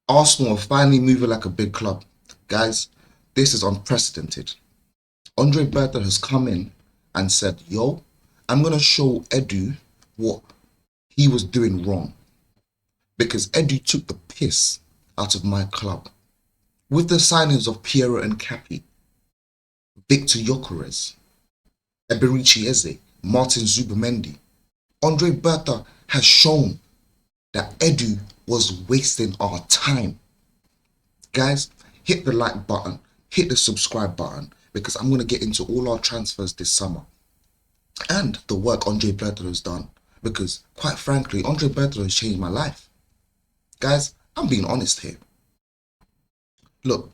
Arsenal are finally moving like a big club. Guys, this is unprecedented. Andre Berta has come in and said, yo, I'm going to show Edu what he was doing wrong. Because Edu took the piss out of my club. With the signings of Piero Hincapié, Viktor Gyökeres, Eberechi Eze, Martín Zubimendi, André Berta has shown that Edu was wasting our time. Guys, hit the like button, hit the subscribe button, because I'm going to get into all our transfers this summer and the work André Berta has done. Because, quite frankly, André Berta has changed my life. Guys, I'm being honest here. Look,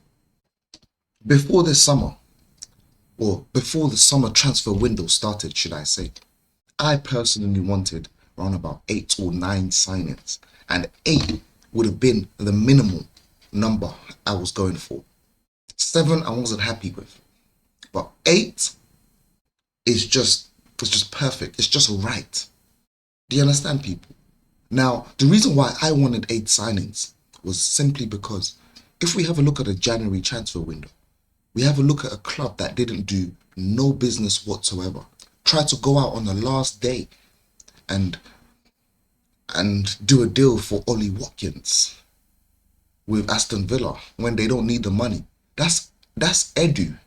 before this summer, or before the summer transfer window started, should I say, I personally wanted around about 8 or 9 signings, and 8 would have been the minimal number I was going for. 7 I wasn't happy with, but 8 is just it's just perfect. It's just right. Do you understand, people? Now, the reason why I wanted 8 signings was simply because if we have a look at a January transfer window, we have a look at a club that didn't do no business whatsoever. Tried to go out on the last day and do a deal for Ollie Watkins with Aston Villa when they don't need the money. That's Edu.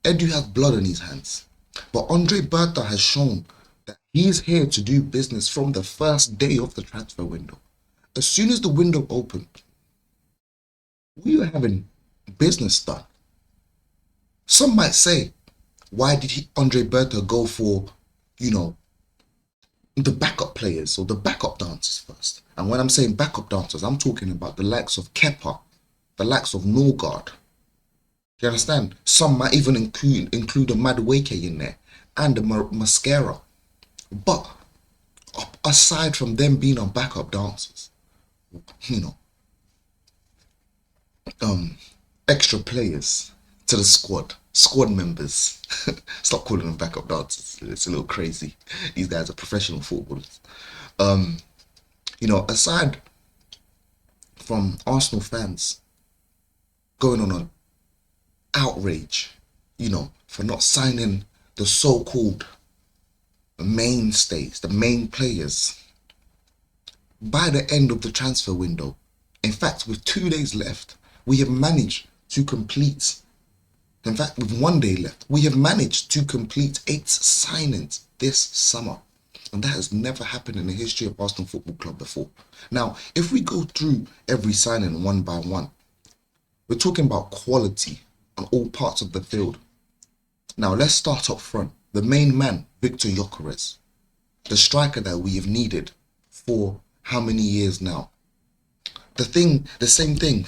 Edu has blood on his hands. But Andre Berta has shown that he's here to do business from the first day of the transfer window. As soon as the window opened, we were having business done. Some might say, why did Andre Berta go for, the backup players or the backup dancers first? And when I'm saying backup dancers, I'm talking about the likes of Kepa, the likes of Norgard. You understand? Some might even include a Madueke in there and a Mascara. But aside from them being on backup dancers, you know, extra players to the squad members. Stop calling them backup dancers. It's a little crazy. These guys are professional footballers. Aside from Arsenal fans going on an outrage, for not signing the so-called mainstays, the main players, by the end of the transfer window, in fact, with 2 days left, we have managed to complete. In fact, with 1 day left, we have managed to complete 8 signings this summer. And that has never happened in the history of Arsenal Football Club before. Now, if we go through every signing one by one, we're talking about quality on all parts of the field. Now, let's start up front. The main man, Viktor Gyökeres, the striker that we have needed for how many years now? The same thing,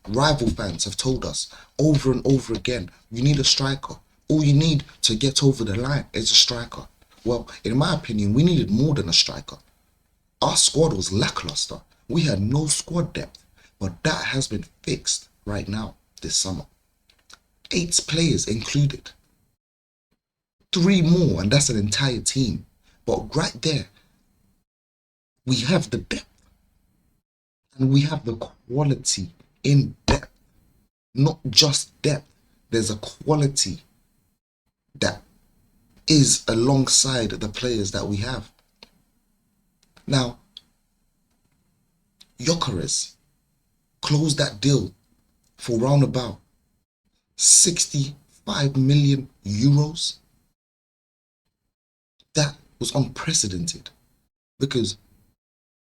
rival fans have told us over and over again, you need a striker. All you need to get over the line is a striker. Well, in my opinion, we needed more than a striker. Our squad was lackluster. We had no squad depth, but that has been fixed right now this summer. 8 players included. 3 more, and that's an entire team. But right there, we have the depth. And we have the quality in depth. Not just depth. There's a quality that is alongside the players that we have. Now, Gyökeres closed that deal for round about 65 million euros. That was unprecedented because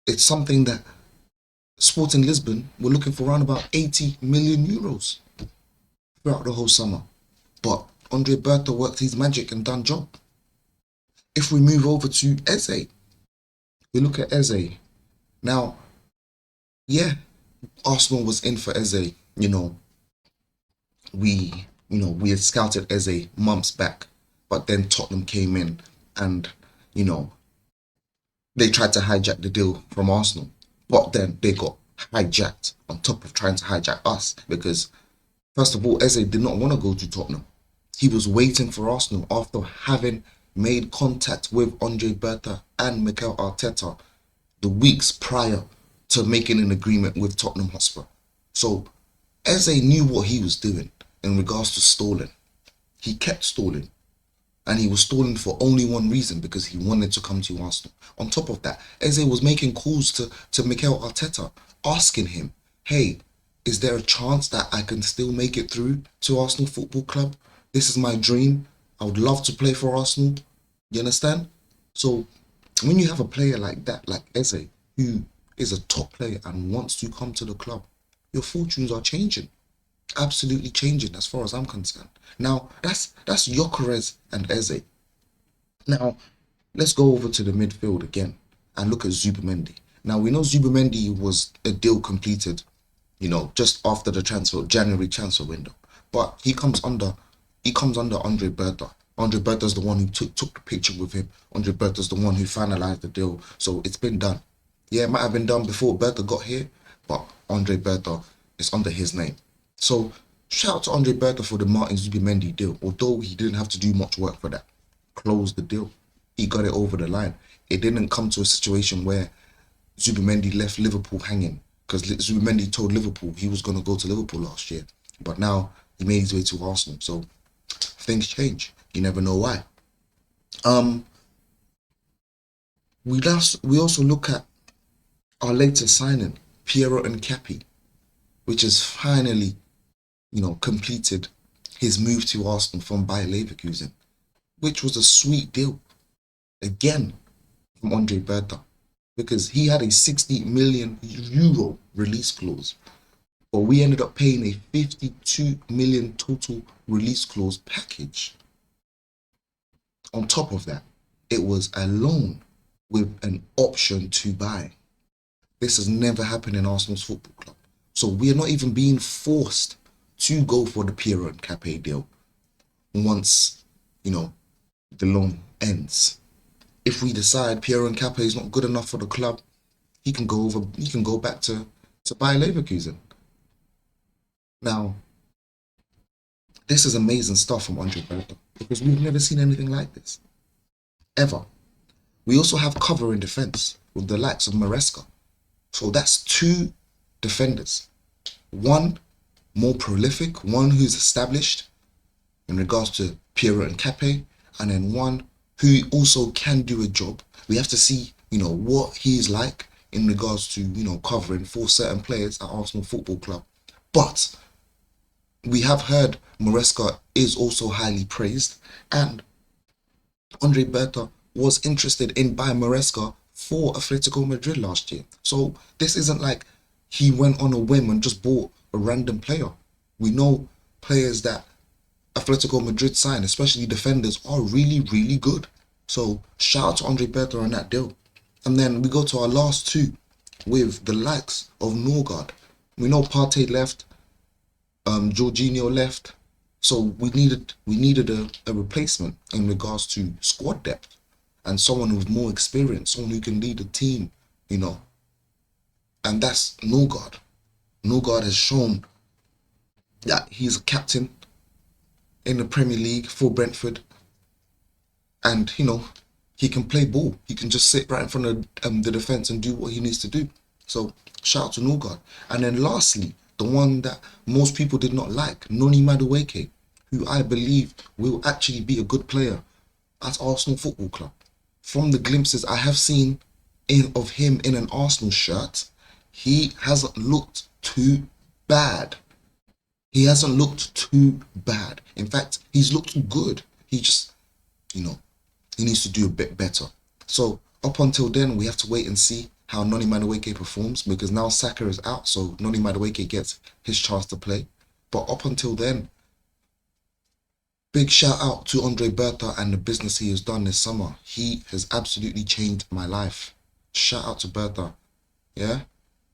it's something that Sporting Lisbon were looking for around about 80 million euros throughout the whole summer. But Andre Berta worked his magic and done job. If we move over to Eze, we look at Eze. Now, yeah, Arsenal was in for Eze. We had scouted Eze months back, but then Tottenham came in and, they tried to hijack the deal from Arsenal. But then they got hijacked on top of trying to hijack us because, first of all, Eze did not want to go to Tottenham. He was waiting for Arsenal after having made contact with Andre Berta and Mikel Arteta the weeks prior to making an agreement with Tottenham Hotspur. So Eze knew what he was doing in regards to stalling. He kept stalling. And he was stalling for only one reason, because he wanted to come to Arsenal. On top of that, Eze was making calls to Mikel Arteta, asking him, hey, is there a chance that I can still make it through to Arsenal Football Club? This is my dream. I would love to play for Arsenal. You understand? So when you have a player like that, like Eze, who is a top player and wants to come to the club, your fortunes are changing. Absolutely changing as far as I'm concerned. Now, that's Gyökeres and Eze. Now, let's go over to the midfield again and look at Zubimendi. Now, we know Zubimendi was a deal completed, just after the January transfer window. But he comes under André Berta. André Berta's the one who took the picture with him. André Berta's the one who finalized the deal. So it's been done. Yeah, it might have been done before Berta got here, but André Berta is under his name. So shout out to André Berta for the Martín Zubimendi deal. Although he didn't have to do much work for that. Closed the deal. He got it over the line. It didn't come to a situation where Zubimendi left Liverpool hanging, because Zubimendi told Liverpool he was going to go to Liverpool last year. But now he made his way to Arsenal. So things change. You never know why. We also look at our latest signing, Piero Hincapié, which has finally, completed his move to Arsenal from Bayer Leverkusen, which was a sweet deal, again, from André Berta, because he had a 60 million euro release clause, but we ended up paying a 52 million total release clause package. On top of that, it was a loan with an option to buy. This has never happened in Arsenal's football club. So we are not even being forced to go for the Piero Hincapié deal once, the loan ends. If we decide Piero Hincapié is not good enough for the club, he can go back to Bayer Leverkusen. Now, this is amazing stuff from André Berta, because we've never seen anything like this, ever. We also have cover in defence with the likes of Maresca. So that's two defenders. One more prolific, one who's established in regards to Piero Hincapié, and then one who also can do a job. We have to see, what he's like in regards to, covering for certain players at Arsenal Football Club. But we have heard Maresca is also highly praised, and André Berta was interested in buying Maresca for Atletico Madrid last year. So this isn't like he went on a whim and just bought a random player. We know players that Atletico Madrid sign, especially defenders, are really, really good. So shout out to André Berta on that deal. And then we go to our last two with the likes of Norgard. We know Partey left, Jorginho left, so we needed a replacement in regards to squad depth, and someone with more experience, someone who can lead a team, and that's Norgard. Norgard has shown that he's a captain in the Premier League for Brentford, and he can play ball. He can just sit right in front of the defence and do what he needs to do. So shout out to Norgard. And then lastly, the one that most people did not like, Noni Madueke, who I believe will actually be a good player at Arsenal Football Club. From the glimpses I have seen of him in an Arsenal shirt, he hasn't looked too bad. He hasn't looked too bad. In fact, he's looked good. He just, he needs to do a bit better. So up until then, we have to wait and see how Noni Madueke performs, because now Saka is out, so Noni Madueke gets his chance to play. But up until then, big shout out to André Berta and the business he has done this summer. He has absolutely changed my life. Shout out to Berta. Yeah?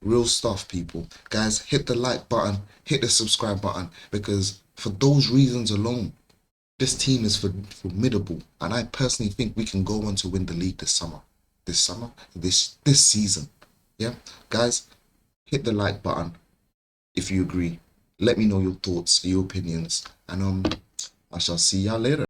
Real stuff, people. Guys, hit the like button, hit the subscribe button, because for those reasons alone, this team is formidable, and I personally think we can go on to win the league this season. Yeah, guys, hit the like button if you agree. Let me know your thoughts, your opinions, and I shall see y'all later.